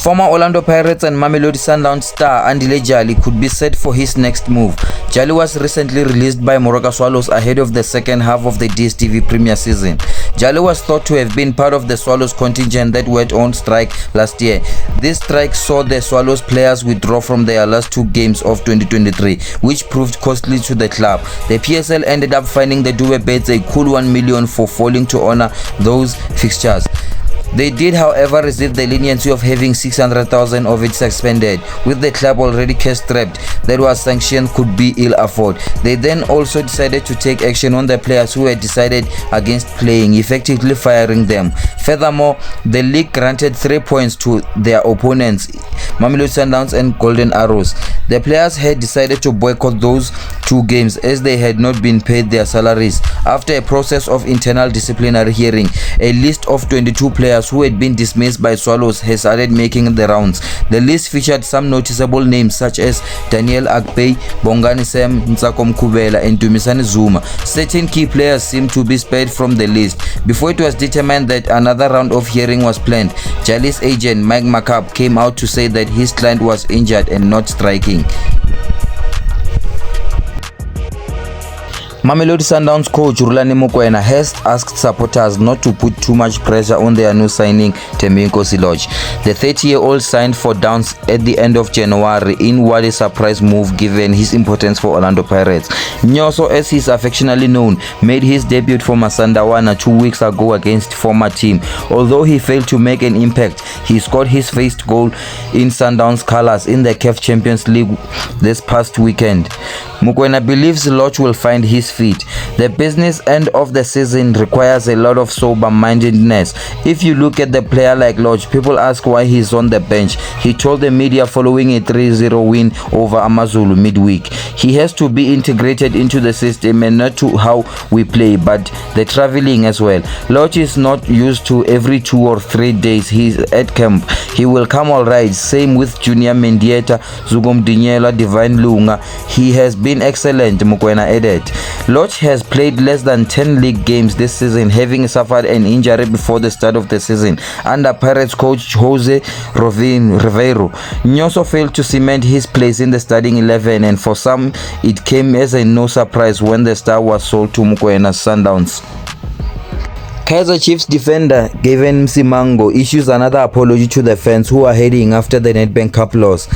Former Orlando Pirates and Mamelodi Sundowns star Andile Jali could be set for his next move. Jali was recently released by Moroka Swallows ahead of the second half of the DStv Premier season. Jali was thought to have been part of the Swallows contingent that went on strike last year. This strike saw the Swallows players withdraw from their last two games of 2023, which proved costly to the club. The PSL ended up finding the Dube-Beds a cool 1 million for failing to honor those fixtures. They did, however, receive the leniency of having 600,000 of it suspended. With the club already cash-strapped, that was sanctioned could be ill afford. They then also decided to take action on the players who had decided against playing, effectively firing them. Furthermore, the league granted 3 points to their opponents, Mamelodi Sundowns and Golden Arrows. The players had decided to boycott those two games as they had not been paid their salaries. After a process of internal disciplinary hearing, a list of 22 players who had been dismissed by Swallows has started making the rounds. The list featured some noticeable names such as Daniel Akpey, Bongani Sam, Ntsako Mkubela and Dumisani Zuma. Certain key players seemed to be spared from the list. Before it was determined that another round of hearing was planned, Jali's agent Mike McCabe came out to say that his client was injured and not striking. Mamelodi Sundowns coach Rulani Mokoena has asked supporters not to put too much pressure on their new signing Thembinkosi Lorch. The 30-year-old signed for Downs at the end of January in what a surprise move given his importance for Orlando Pirates. Nyoso, as he is affectionately known, made his debut for Masandawana 2 weeks ago against former team. Although he failed to make an impact, he scored his first goal in Sundowns colours in the CAF Champions League this past weekend. Mokoena believes Lorch will find his feet. The business end of the season requires a lot of sober-mindedness. If you look at the player like Lorch, people ask why he's on the bench. He told the media following a 3-0 win over Amazulu midweek. He has to be integrated into the system and not to how we play, but the traveling as well. Lorch is not used to every 2 or 3 days he's at camp. He will come alright. Same with Junior Mendieta, Mdunyelwa, Divine Lunga. He has been excellent, Mokoena added. Lorch has played less than 10 league games this season, having suffered an injury before the start of the season under Pirates coach Jose Ribeiro. Nyoso failed to cement his place in the starting 11, and for some it came as a no surprise when the star was sold to Mokoena Sundowns. Kaizer Chiefs defender Gavin Msimango issues another apology to the fans who are heading after the Nedbank Cup loss.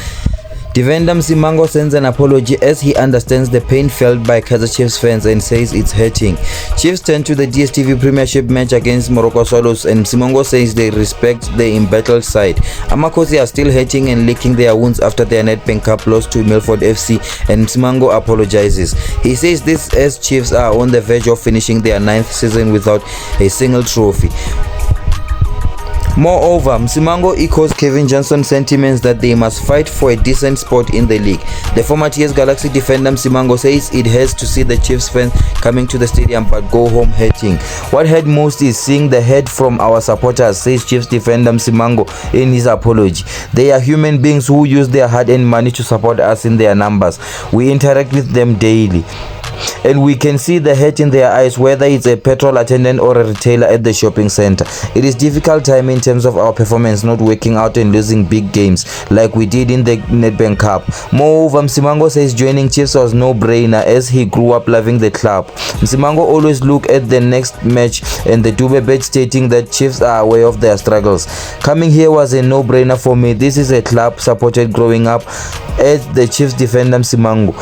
Defender Msimango sends an apology as he understands the pain felt by Kaizer Chiefs fans and says it's hurting. Chiefs turn to the DStv Premiership match against Moroka Swallows, and Msimango says they respect the embattled side. Amakosi are still hurting and licking their wounds after their Nedbank Cup loss to Milford FC, and Msimango apologizes. He says this as Chiefs are on the verge of finishing their 9th season without a single trophy. Moreover, Msimango echoes Kevin Johnson's sentiments that they must fight for a decent spot in the league. The former TS Galaxy defender Msimango says it hurts to see the Chiefs fans coming to the stadium but go home hurting. What hurt most is seeing the hate from our supporters, says Chiefs defender Msimango in his apology. They are human beings who use their hard-earned money to support us in their numbers. We interact with them daily, and we can see the hate in their eyes, whether it's a petrol attendant or a retailer at the shopping center. It is difficult time in terms of our performance not working out and losing big games like we did in the Nedbank Cup. Moreover, Msimango says joining Chiefs was no-brainer as he grew up loving the club. Msimango always look at the next match and the Dube-Beds, stating that Chiefs are aware of their struggles. Coming here was a no-brainer for me. This is a club supported growing up, as the Chiefs defender Msimango.